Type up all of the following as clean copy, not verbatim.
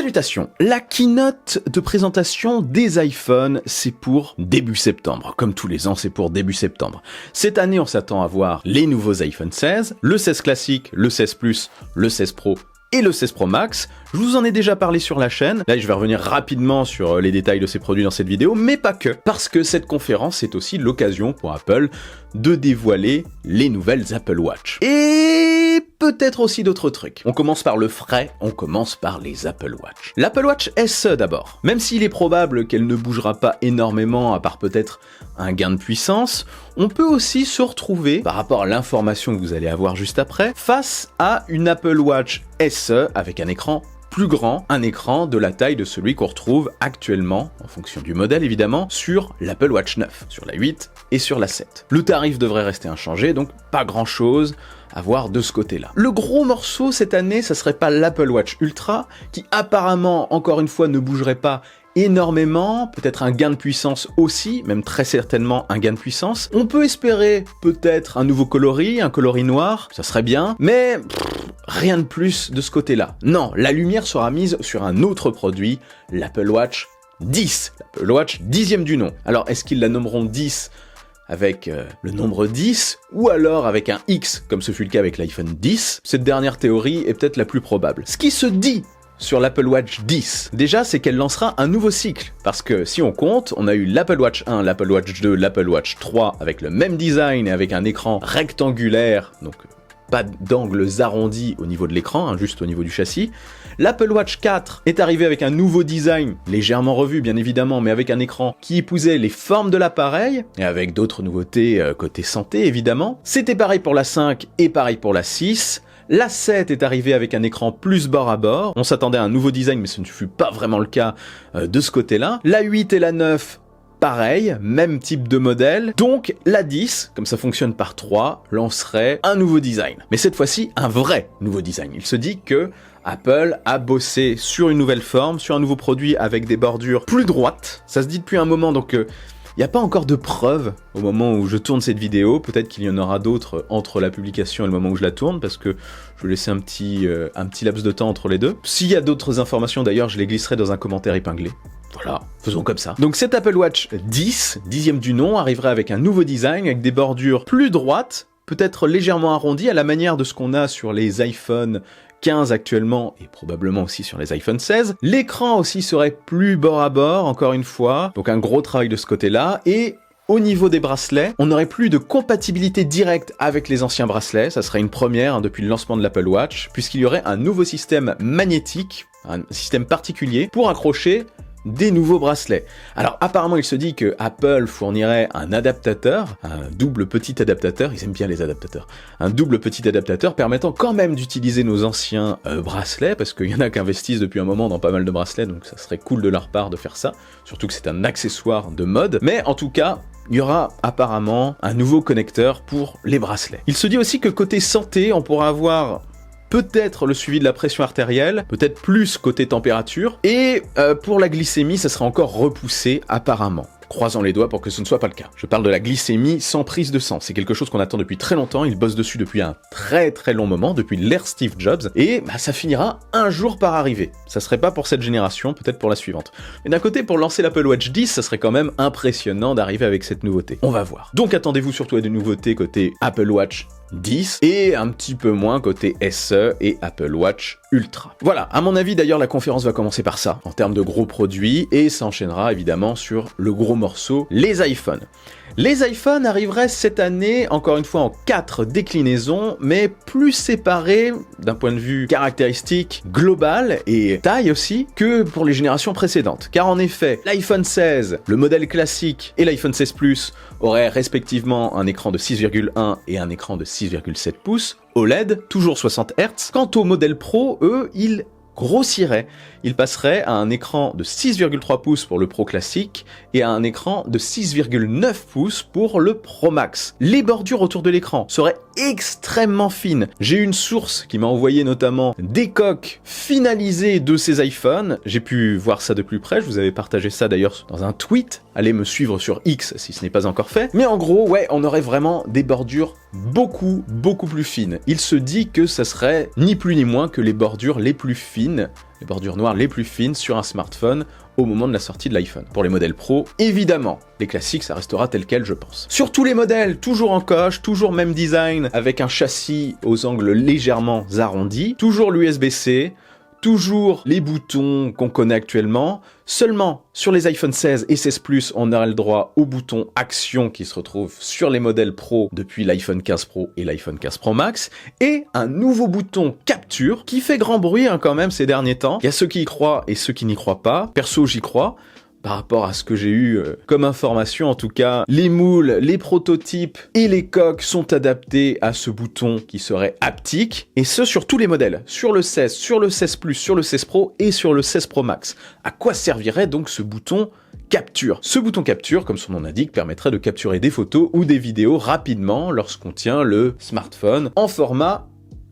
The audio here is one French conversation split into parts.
Salutations, la keynote de présentation des iPhones, c'est pour début septembre. Comme tous les ans, c'est pour début septembre. Cette année, on s'attend à voir les nouveaux iPhone 16, le 16 classique, le 16 Plus, le 16 Pro et le 16 Pro Max. Je vous en ai déjà parlé sur la chaîne. Là, je vais revenir rapidement sur les détails de ces produits dans cette vidéo, mais pas que. Parce que cette conférence est aussi l'occasion pour Apple de dévoiler les nouvelles Apple Watch. Et peut-être aussi d'autres trucs. On commence par le frais, on commence par les Apple Watch. L'Apple Watch SE d'abord. Même s'il est probable qu'elle ne bougera pas énormément, à part peut-être un gain de puissance, on peut aussi se retrouver, par rapport à l'information que vous allez avoir juste après, face à une Apple Watch SE avec un écran plus grand, un écran de la taille de celui qu'on retrouve actuellement, en fonction du modèle évidemment, sur l'Apple Watch 9, sur la 8 et sur la 7. Le tarif devrait rester inchangé, donc pas grand chose à voir de ce côté-là. Le gros morceau cette année, ça serait pas l'Apple Watch Ultra, qui apparemment, encore une fois, ne bougerait pas énormément, peut-être un gain de puissance aussi, même très certainement un gain de puissance. On peut espérer peut-être un nouveau coloris, un coloris noir, ça serait bien, mais rien de plus de ce côté-là. Non, la lumière sera mise sur un autre produit, l'Apple Watch 10, l'Apple Watch 10e du nom. Alors, est-ce qu'ils la nommeront 10 avec le nombre 10, ou alors avec un X, comme ce fut le cas avec l'iPhone 10? Cette dernière théorie est peut-être la plus probable. Ce qui se dit sur l'Apple Watch 10, déjà, c'est qu'elle lancera un nouveau cycle. Parce que si on compte, on a eu l'Apple Watch 1, l'Apple Watch 2, l'Apple Watch 3 avec le même design et avec un écran rectangulaire, donc pas d'angles arrondis au niveau de l'écran, juste au niveau du châssis. L'Apple Watch 4 est arrivé avec un nouveau design, légèrement revu bien évidemment, mais avec un écran qui épousait les formes de l'appareil, et avec d'autres nouveautés côté santé évidemment. C'était pareil pour la 5 et pareil pour la 6. La 7 est arrivée avec un écran plus bord à bord. On s'attendait à un nouveau design, mais ce ne fut pas vraiment le cas de ce côté-là. La 8 et la 9, pareil, même type de modèle. Donc la 10, comme ça fonctionne par 3, lancerait un nouveau design. Mais cette fois-ci, un vrai nouveau design. Il se dit que Apple a bossé sur une nouvelle forme, sur un nouveau produit avec des bordures plus droites. Ça se dit depuis un moment, donc il n'y a pas encore de preuves au moment où je tourne cette vidéo. Peut-être qu'il y en aura d'autres entre la publication et le moment où je la tourne, parce que je vais laisser un petit laps de temps entre les deux. S'il y a d'autres informations d'ailleurs, je les glisserai dans un commentaire épinglé. Voilà, faisons comme ça. Donc cette Apple Watch 10, 10e du nom, arriverait avec un nouveau design, avec des bordures plus droites, peut-être légèrement arrondies, à la manière de ce qu'on a sur les iPhone 15 actuellement, et probablement aussi sur les iPhone 16. L'écran aussi serait plus bord à bord, encore une fois, donc un gros travail de ce côté-là, et au niveau des bracelets, on n'aurait plus de compatibilité directe avec les anciens bracelets, ça serait une première depuis le lancement de l'Apple Watch, puisqu'il y aurait un nouveau système magnétique, un système particulier, pour accrocher des nouveaux bracelets. Alors apparemment il se dit que Apple fournirait un adaptateur, un double petit adaptateur, ils aiment bien les adaptateurs, un double petit adaptateur permettant quand même d'utiliser nos anciens bracelets, parce qu'il y en a qui investissent depuis un moment dans pas mal de bracelets, donc ça serait cool de leur part de faire ça, surtout que c'est un accessoire de mode, mais en tout cas, il y aura apparemment un nouveau connecteur pour les bracelets. Il se dit aussi que côté santé, on pourra avoir peut-être le suivi de la pression artérielle, peut-être plus côté température, et pour la glycémie, ça sera encore repoussé apparemment. Croisons les doigts pour que ce ne soit pas le cas. Je parle de la glycémie sans prise de sang. C'est quelque chose qu'on attend depuis très longtemps, ils bossent dessus depuis un très long moment, depuis l'ère Steve Jobs, et ça finira un jour par arriver. Ça serait pas pour cette génération, peut-être pour la suivante. Mais d'un côté, pour lancer l'Apple Watch 10, ça serait quand même impressionnant d'arriver avec cette nouveauté. On va voir. Donc attendez-vous surtout à des nouveautés côté Apple Watch 10 et un petit peu moins côté SE et Apple Watch Ultra. Voilà, à mon avis d'ailleurs la conférence va commencer par ça, en termes de gros produits, et s'enchaînera évidemment sur le gros morceau, les iPhones. Les iPhones arriveraient cette année, encore une fois en 4 déclinaisons, mais plus séparées d'un point de vue caractéristique global et taille aussi que pour les générations précédentes. Car en effet, l'iPhone 16, le modèle classique et l'iPhone 16 Plus auraient respectivement un écran de 6,1 et un écran de 6,7 pouces, OLED, toujours 60 Hz. Quant au modèle Pro, eux, ils grossirait, il passerait à un écran de 6,3 pouces pour le Pro classique et à un écran de 6,9 pouces pour le Pro Max. Les bordures autour de l'écran seraient extrêmement fines. J'ai une source qui m'a envoyé notamment des coques finalisées de ces iPhones. J'ai pu voir ça de plus près, je vous avais partagé ça d'ailleurs dans un tweet. Allez me suivre sur X si ce n'est pas encore fait. Mais en gros, ouais, on aurait vraiment des bordures beaucoup plus fines. Il se dit que ça serait ni plus ni moins que les bordures les plus fines fines, les bordures noires les plus fines sur un smartphone au moment de la sortie de l'iPhone. Pour les modèles Pro, évidemment, les classiques, ça restera tel quel, je pense. Sur tous les modèles, toujours en coche, toujours même design, avec un châssis aux angles légèrement arrondis, toujours l'USB-C, toujours les boutons qu'on connaît actuellement. Seulement, sur les iPhone 16 et 16 Plus, on aura le droit au bouton Action qui se retrouve sur les modèles Pro depuis l'iPhone 15 Pro et l'iPhone 15 Pro Max, et un nouveau bouton Capture qui fait grand bruit quand même ces derniers temps. Il y a ceux qui y croient et ceux qui n'y croient pas. Perso, j'y crois. Par rapport à ce que j'ai eu comme information, en tout cas, les moules, les prototypes et les coques sont adaptés à ce bouton qui serait haptique, et ce sur tous les modèles, sur le 16, sur le 16 Plus, sur le 16 Pro et sur le 16 Pro Max. À quoi servirait donc ce bouton Capture? Ce bouton Capture, comme son nom l'indique, permettrait de capturer des photos ou des vidéos rapidement lorsqu'on tient le smartphone en format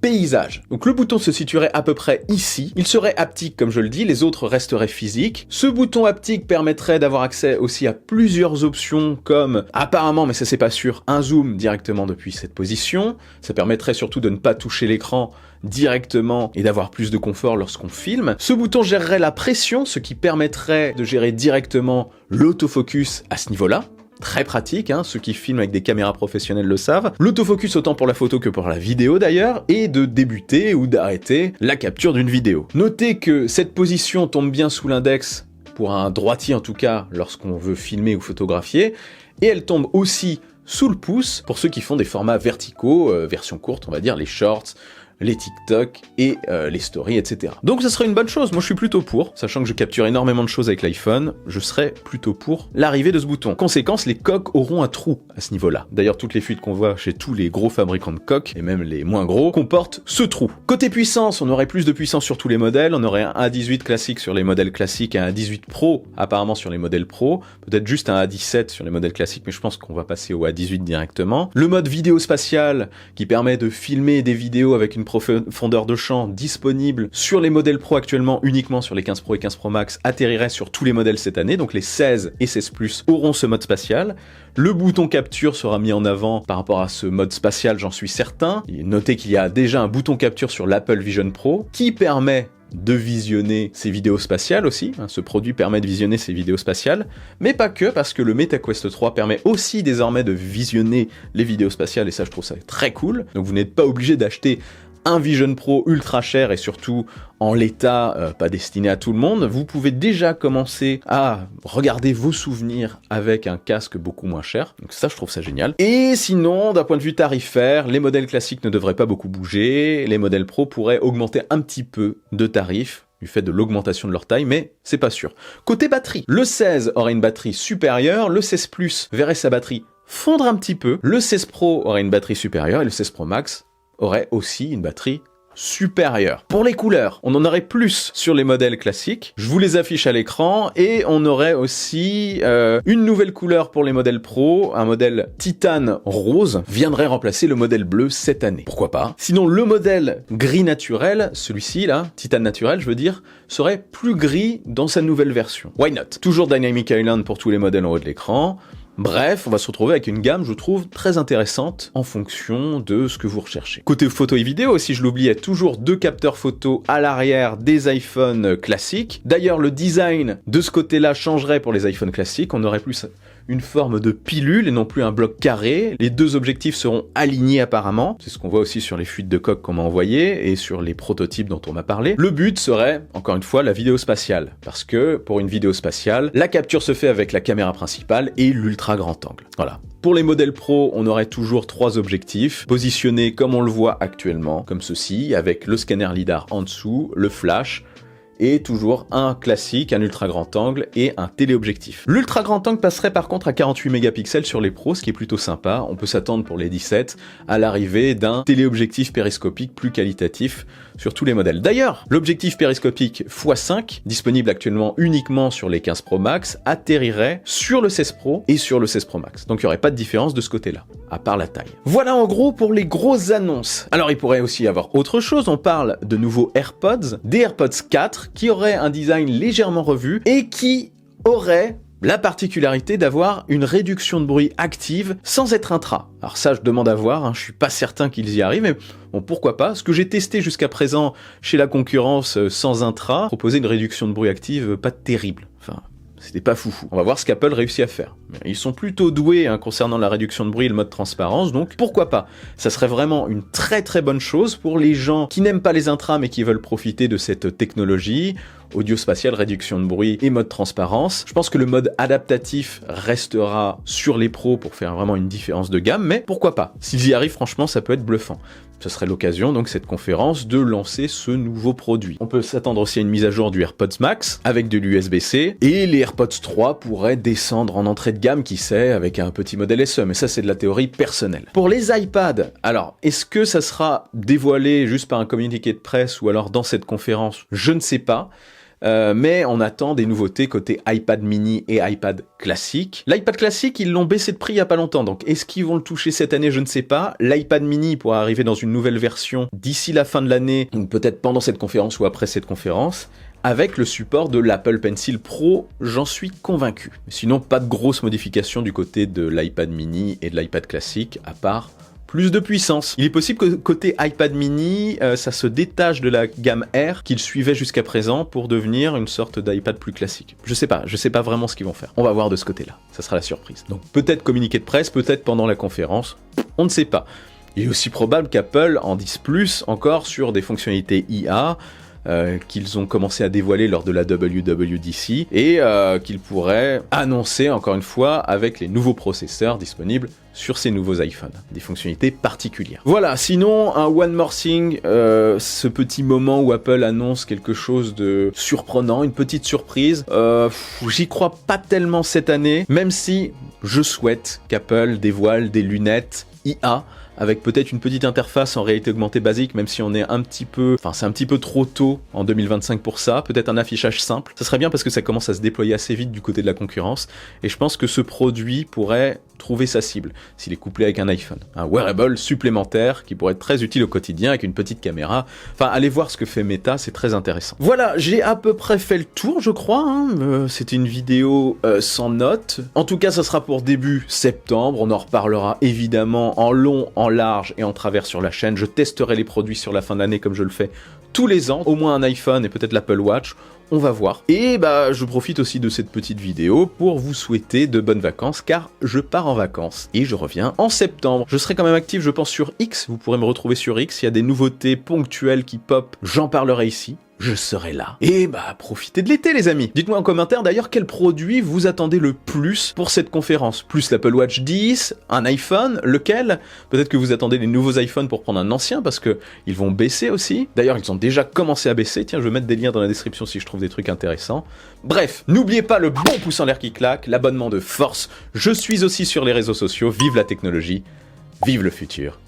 paysage. Donc le bouton se situerait à peu près ici. Il serait haptique comme je le dis, les autres resteraient physiques. Ce bouton haptique permettrait d'avoir accès aussi à plusieurs options comme, apparemment, mais ça c'est pas sûr, un zoom directement depuis cette position. Ça permettrait surtout de ne pas toucher l'écran directement et d'avoir plus de confort lorsqu'on filme. Ce bouton gérerait la pression, ce qui permettrait de gérer directement l'autofocus à ce niveau-là. Très pratique, hein, ceux qui filment avec des caméras professionnelles le savent. L'autofocus autant pour la photo que pour la vidéo d'ailleurs, et de débuter ou d'arrêter la capture d'une vidéo. Notez que cette position tombe bien sous l'index, pour un droitier en tout cas, lorsqu'on veut filmer ou photographier, et elle tombe aussi sous le pouce pour ceux qui font des formats verticaux, version courte, on va dire les shorts, les TikTok et les stories, etc. Donc ça serait une bonne chose, moi je suis plutôt pour, sachant que je capture énormément de choses avec l'iPhone, je serais plutôt pour l'arrivée de ce bouton. Conséquence, les coques auront un trou à ce niveau-là. D'ailleurs, toutes les fuites qu'on voit chez tous les gros fabricants de coques, et même les moins gros, comportent ce trou. Côté puissance, on aurait plus de puissance sur tous les modèles, on aurait un A18 classique sur les modèles classiques et un A18 Pro apparemment sur les modèles Pro, peut-être juste un A17 sur les modèles classiques, mais je pense qu'on va passer au A18 directement. Le mode vidéo spatial qui permet de filmer des vidéos avec une profondeur de champ disponible sur les modèles Pro actuellement, uniquement sur les 15 Pro et 15 Pro Max, atterrirait sur tous les modèles cette année, donc les 16 et 16 Plus auront ce mode spatial. Le bouton capture sera mis en avant par rapport à ce mode spatial, j'en suis certain. Notez qu'il y a déjà un bouton capture sur l'Apple Vision Pro qui permet de visionner ces vidéos spatiales aussi. Ce produit permet de visionner ces vidéos spatiales, mais pas que, parce que le MetaQuest 3 permet aussi désormais de visionner les vidéos spatiales, et ça je trouve ça très cool. Donc vous n'êtes pas obligé d'acheter un Vision Pro ultra cher et surtout en l'état pas destiné à tout le monde. Vous pouvez déjà commencer à regarder vos souvenirs avec un casque beaucoup moins cher. Donc ça, je trouve ça génial. Et sinon, d'un point de vue tarifaire, les modèles classiques ne devraient pas beaucoup bouger. Les modèles Pro pourraient augmenter un petit peu de tarifs du fait de l'augmentation de leur taille, mais c'est pas sûr. Côté batterie, le 16 aurait une batterie supérieure, le 16 Plus verrait sa batterie fondre un petit peu, le 16 Pro aurait une batterie supérieure et le 16 Pro Max aurait aussi une batterie supérieure. Pour les couleurs, on en aurait plus sur les modèles classiques. Je vous les affiche à l'écran, et on aurait aussi une nouvelle couleur pour les modèles Pro, un modèle titane rose viendrait remplacer le modèle bleu cette année. Pourquoi pas? Sinon, le modèle gris naturel, celui-ci là, titane naturel, je veux dire, serait plus gris dans sa nouvelle version. Why not? Toujours Dynamic Island pour tous les modèles en haut de l'écran. Bref, on va se retrouver avec une gamme, je trouve, très intéressante en fonction de ce que vous recherchez. Côté photo et vidéo, si je l'oubliais, toujours 2 capteurs photo à l'arrière des iPhones classiques. D'ailleurs, le design de ce côté-là changerait pour les iPhones classiques. On aurait plus une forme de pilule et non plus un bloc carré. Les 2 objectifs seront alignés apparemment. C'est ce qu'on voit aussi sur les fuites de coque qu'on m'a envoyées et sur les prototypes dont on m'a parlé. Le but serait, encore une fois, la vidéo spatiale. Parce que pour une vidéo spatiale, la capture se fait avec la caméra principale et l'ultra grand angle. Voilà. Pour les modèles Pro, on aurait toujours 3 objectifs, positionnés comme on le voit actuellement, comme ceci, avec le scanner lidar en dessous, le flash, et toujours un classique, un ultra grand angle et un téléobjectif. L'ultra grand angle passerait par contre à 48 mégapixels sur les pros, ce qui est plutôt sympa. On peut s'attendre pour les 17 à l'arrivée d'un téléobjectif périscopique plus qualitatif sur tous les modèles. D'ailleurs, l'objectif périscopique x5, disponible actuellement uniquement sur les 15 Pro Max, atterrirait sur le 16 Pro et sur le 16 Pro Max. Donc il n'y aurait pas de différence de ce côté-là, à part la taille. Voilà en gros pour les grosses annonces. Alors il pourrait aussi y avoir autre chose, on parle de nouveaux AirPods, des AirPods 4, qui auraient un design légèrement revu et qui auraient la particularité d'avoir une réduction de bruit active sans être intra. Alors ça, je demande à voir, je suis pas certain qu'ils y arrivent, mais bon, pourquoi pas. Ce que j'ai testé jusqu'à présent chez la concurrence sans intra proposait une réduction de bruit active pas terrible. Enfin, c'était pas foufou. On va voir ce qu'Apple réussit à faire. Ils sont plutôt doués concernant la réduction de bruit et le mode transparence, donc pourquoi pas. Ça serait vraiment une très très bonne chose pour les gens qui n'aiment pas les intras mais qui veulent profiter de cette technologie. Audio spatial, réduction de bruit et mode transparence. Je pense que le mode adaptatif restera sur les pros pour faire vraiment une différence de gamme, mais pourquoi pas. S'ils y arrivent, franchement, ça peut être bluffant. Ce serait l'occasion, donc, cette conférence, de lancer ce nouveau produit. On peut s'attendre aussi à une mise à jour du AirPods Max, avec de l'USB-C, et les AirPods 3 pourraient descendre en entrée de gamme, qui sait, avec un petit modèle SE, mais ça, c'est de la théorie personnelle. Pour les iPads, alors, est-ce que ça sera dévoilé juste par un communiqué de presse, ou alors dans cette conférence? Je ne sais pas. Mais on attend des nouveautés côté iPad mini et iPad classique. L'iPad classique, ils l'ont baissé de prix il y a pas longtemps, donc est-ce qu'ils vont le toucher cette année? Je ne sais pas. L'iPad mini pourra arriver dans une nouvelle version d'ici la fin de l'année, ou peut-être pendant cette conférence ou après cette conférence, avec le support de l'Apple Pencil Pro, j'en suis convaincu. Sinon, pas de grosses modifications du côté de l'iPad mini et de l'iPad classique, à part plus de puissance. Il est possible que côté iPad mini, ça se détache de la gamme Air qu'il suivait jusqu'à présent pour devenir une sorte d'iPad plus classique. Je sais pas vraiment ce qu'ils vont faire. On va voir de ce côté-là, ça sera la surprise. Donc peut-être communiqué de presse, peut-être pendant la conférence, on ne sait pas. Il est aussi probable qu'Apple en dise plus encore sur des fonctionnalités IA, qu'ils ont commencé à dévoiler lors de la WWDC et qu'ils pourraient annoncer encore une fois avec les nouveaux processeurs disponibles sur ces nouveaux iPhones, des fonctionnalités particulières. Voilà, sinon un one more thing, ce petit moment où Apple annonce quelque chose de surprenant, une petite surprise, j'y crois pas tellement cette année, même si je souhaite qu'Apple dévoile des lunettes IA avec peut-être une petite interface en réalité augmentée basique, même si on est un petit peu, c'est un petit peu trop tôt en 2025 pour ça, peut-être un affichage simple. Ça serait bien parce que ça commence à se déployer assez vite du côté de la concurrence, et je pense que ce produit pourrait trouver sa cible, s'il est couplé avec un iPhone. Un wearable supplémentaire qui pourrait être très utile au quotidien avec une petite caméra. Enfin, allez voir ce que fait Meta, c'est très intéressant. Voilà, j'ai à peu près fait le tour, je crois. C'était une vidéo sans notes. En tout cas, ça sera pour début septembre. On en reparlera évidemment en long, en large et en travers sur la chaîne. Je testerai les produits sur la fin de l'année comme je le fais tous les ans. Au moins un iPhone et peut-être l'Apple Watch. On va voir. Et je profite aussi de cette petite vidéo pour vous souhaiter de bonnes vacances, car je pars en vacances et je reviens en septembre. Je serai quand même actif, je pense, sur X. Vous pourrez me retrouver sur X. Il y a des nouveautés ponctuelles qui pop. J'en parlerai ici. Je serai là. Et profitez de l'été, les amis. Dites-moi en commentaire d'ailleurs quel produit vous attendez le plus pour cette conférence. Plus l'Apple Watch 10, un iPhone, lequel? Peut-être que vous attendez les nouveaux iPhones pour prendre un ancien parce que ils vont baisser aussi. D'ailleurs, ils ont déjà commencé à baisser. Tiens, je vais mettre des liens dans la description si je trouve des trucs intéressants. Bref, n'oubliez pas le bon pouce en l'air qui claque, l'abonnement de force. Je suis aussi sur les réseaux sociaux. Vive la technologie, vive le futur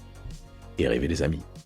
et rêvez les amis.